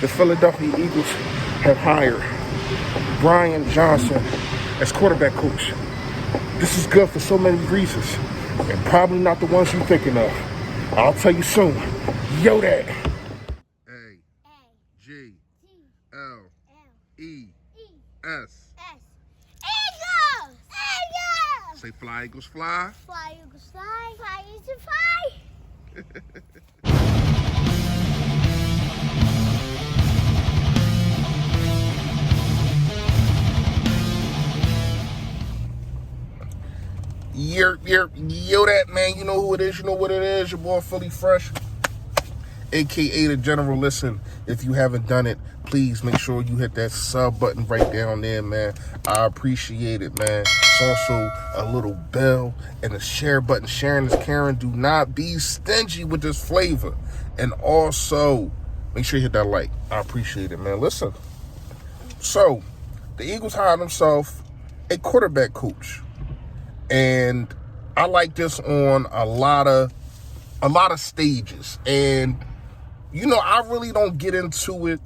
the Philadelphia Eagles have hired Brian Johnson as quarterback coach. This is good for so many reasons, and probably not the ones you're thinking of. I'll tell you soon. Yo, that. A-G-L-E-S. Eagles! Eagles! Say fly, Eagles, fly. Fly, Eagles, fly. Fly, Eagles, fly. Yo, that, man. You know who it is. You know what it is. Your boy, Philly Fresh, a.k.a. The General. Listen, if you haven't done it, please make sure you hit that sub button right down there, man. I appreciate it, man. It's also a little bell and a share button. Sharing is caring. Do not be stingy with this flavor. And also, make sure you hit that like. I appreciate it, man. Listen. So, the Eagles hired themselves a quarterback coach. And I like this on a lot of stages. And, you know, I really don't get into it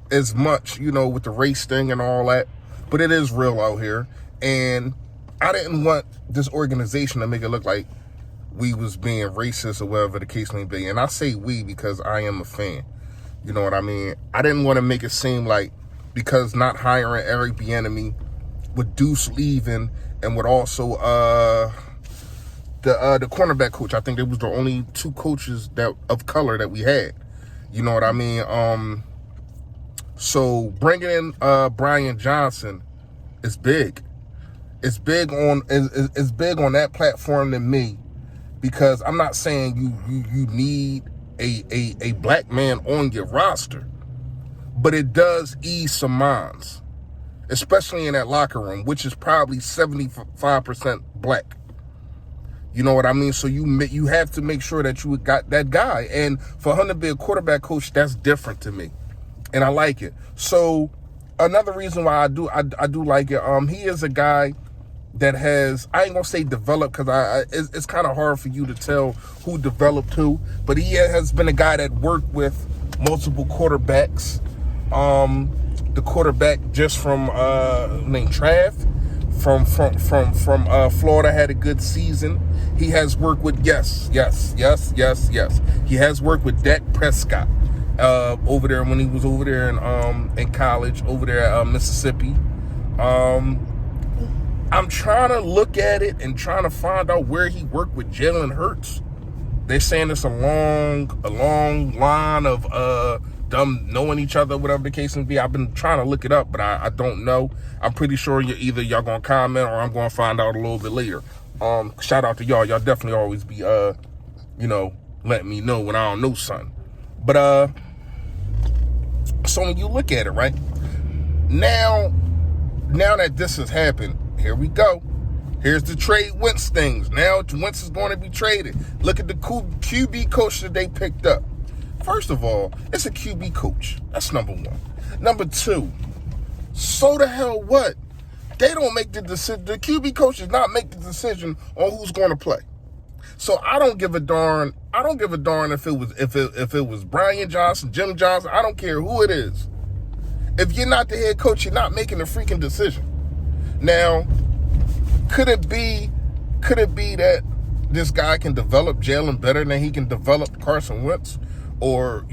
as much, you know, with the race thing and all that. But it is real out here. And I didn't want this organization to make it look like we was being racist or whatever the case may be. And I say we because I am a fan. You know what I mean? I didn't want to make it seem like because not hiring Eric Bieniemy, with Deuce leaving, and with also the cornerback coach. I think there was the only two coaches that of color that we had. You know what I mean? So bringing in Brian Johnson is big. It's big on that platform than me, because I'm not saying you need a black man on your roster, but it does ease some minds, especially in that locker room, which is probably 75% black. You know what I mean? So you have to make sure that you got that guy. And for him to be a quarterback coach, that's different to me. And I like it. So another reason why I do like it, he is a guy that has, I ain't gonna say developed, because it's kind of hard for you to tell who developed who, but he has been a guy that worked with multiple quarterbacks. The quarterback just from named Trav from Florida had a good season. He has worked with yes. He has worked with Dak Prescott over there when he was over there in college over there at Mississippi. I'm trying to look at it and trying to find out where he worked with Jalen Hurts. They're saying it's a long line of them knowing each other, whatever the case may be. I've been trying to look it up, but I don't know. I'm pretty sure y'all gonna comment or I'm gonna find out a little bit later. Shout out to y'all. Y'all definitely always be letting me know when I don't know something. But so when you look at it, right? Now that this has happened, here we go. Here's the trade Wentz things. Now Wentz is going to be traded. Look at the QB coach that they picked up. First of all, it's a QB coach. That's number one. Number two, so the hell what? They don't make the decision. The QB coach does not make the decision on who's going to play. So I don't give a darn. I don't give a darn if it was Brian Johnson, Jim Johnson. I don't care who it is. If you're not the head coach, you're not making a freaking decision. Now, could it be that this guy can develop Jalen better than he can develop Carson Wentz? Or,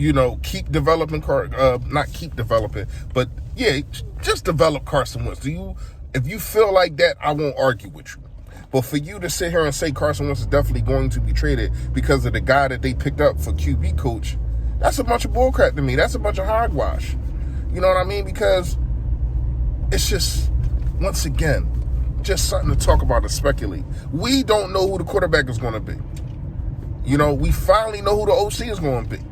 keep developing, not keep developing, but yeah, just develop Carson Wentz. If you feel like that, I won't argue with you. But for you to sit here and say Carson Wentz is definitely going to be traded because of the guy that they picked up for QB coach, that's a bunch of bullcrap to me. That's a bunch of hogwash. You know what I mean? Because it's just, once again, just something to talk about and speculate. We don't know who the quarterback is going to be. We finally know who the OC is going to be.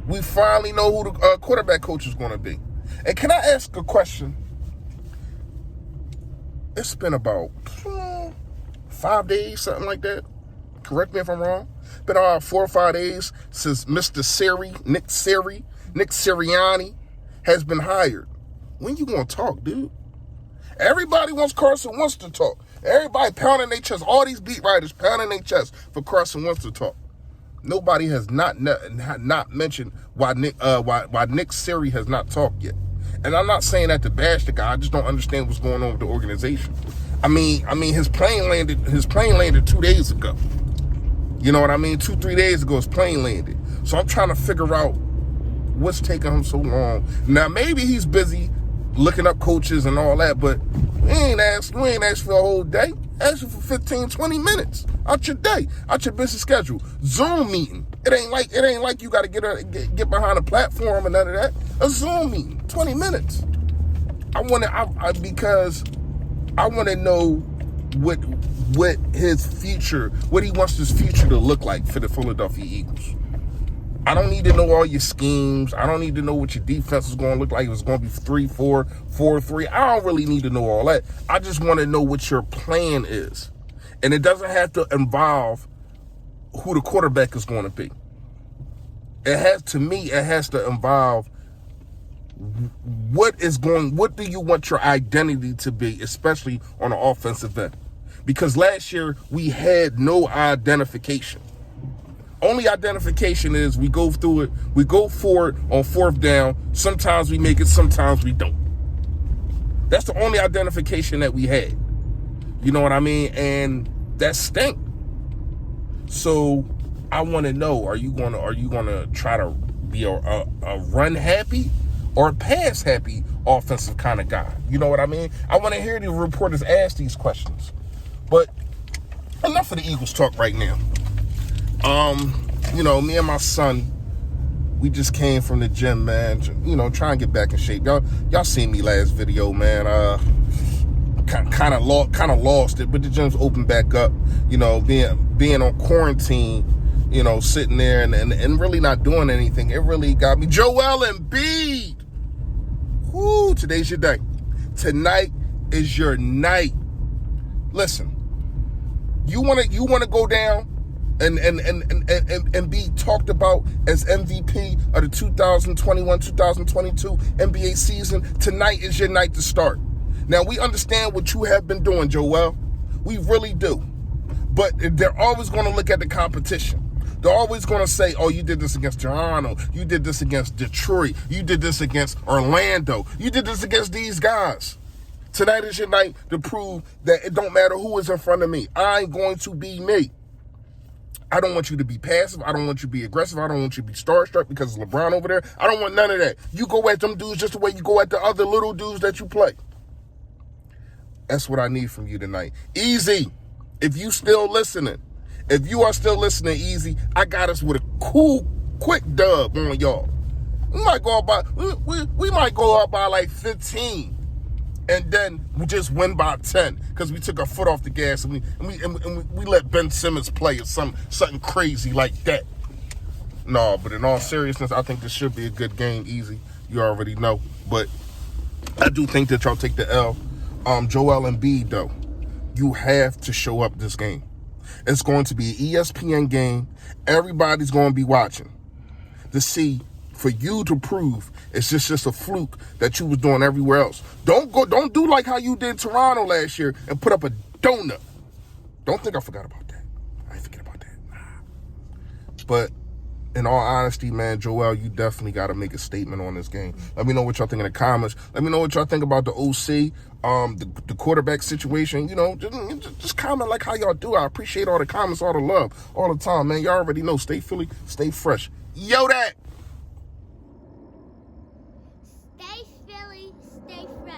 We finally know who the quarterback coach is going to be. And can I ask a question? It's been about 5 days, something like that. Correct me if I'm wrong. It's been about 4 or 5 days since Mr. Nick Sirianni has been hired. When you going to talk, dude? Everybody wants Carson Wentz to talk. Everybody pounding their chest. All these beat writers pounding their chest for Carson Wentz to talk. Nobody has not mentioned why Nick Siri has not talked yet. And I'm not saying that to bash the guy. I just don't understand what's going on with the organization. I mean, his plane landed 2 days ago. You know what I mean? 2-3 days ago, his plane landed. So I'm trying to figure out what's taking him so long. Now maybe he's busy looking up coaches and all that, but we ain't asked for a whole day. Ask for 15-20 minutes out your day, out your busy schedule. Zoom meeting. It ain't like you got to get behind a platform and none of that. A Zoom meeting, 20 minutes. Because I want to know what his future, what he wants his future to look like for the Philadelphia Eagles. I don't need to know all your schemes. I don't need to know what your defense is going to look like. If it's going to be 3-4, 4-3. I don't really need to know all that. I just want to know what your plan is. And it doesn't have to involve who the quarterback is going to be. It has to involve what do you want your identity to be, especially on the offensive end? Because last year we had no identification. Only identification is we go through it, we go for it on fourth down. Sometimes we make it, sometimes we don't. That's the only identification that we had. You know what I mean? And that stink. So I want to know, are you gonna try to be a run happy or a pass happy offensive kind of guy? You know what I mean? I want to hear the reporters ask these questions. But enough of the Eagles talk right now. Me and my son, we just came from the gym, man. Trying to get back in shape. Y'all seen me last video, man. Kind of lost it, but the gym's opened back up. Being on quarantine, sitting there and really not doing anything. It really got me. Joel Embiid. Whoo, today's your day. Tonight is your night. Listen, you wanna go down and be talked about as MVP of the 2021-2022 NBA season. Tonight is your night to start. Now, we understand what you have been doing, Joel. We really do. But they're always going to look at the competition. They're always going to say, oh, you did this against Toronto. You did this against Detroit. You did this against Orlando. You did this against these guys. Tonight is your night to prove that it don't matter who is in front of me. I'm going to be me. I don't want you to be passive. I don't want you to be aggressive. I don't want you to be starstruck because it's LeBron over there. I don't want none of that. You go at them dudes just the way you go at the other little dudes that you play. That's what I need from you tonight. Easy, if you still listening. If you are still listening, Easy, I got us with a cool, quick dub on y'all. We might go up by like 15. And then we just win by 10 because we took our foot off the gas and we let Ben Simmons play or something crazy like that. No, but in all seriousness, I think this should be a good game. Easy, you already know. But I do think that y'all take the L. Joel Embiid, though, you have to show up this game. It's going to be an ESPN game. Everybody's going to be watching to see. For you to prove it's just a fluke that you was doing everywhere else. Don't do like how you did Toronto last year and put up a donut. Don't think I forgot about that. I ain't forget about that. Nah. But in all honesty, man, Joel, you definitely got to make a statement on this game. Let me know what y'all think in the comments. Let me know what y'all think about the OC, the quarterback situation. Just comment like how y'all do. I appreciate all the comments, all the love, all the time, man. Y'all already know. Stay Philly, stay fresh. Yo, that. Stay Philly, stay fresh.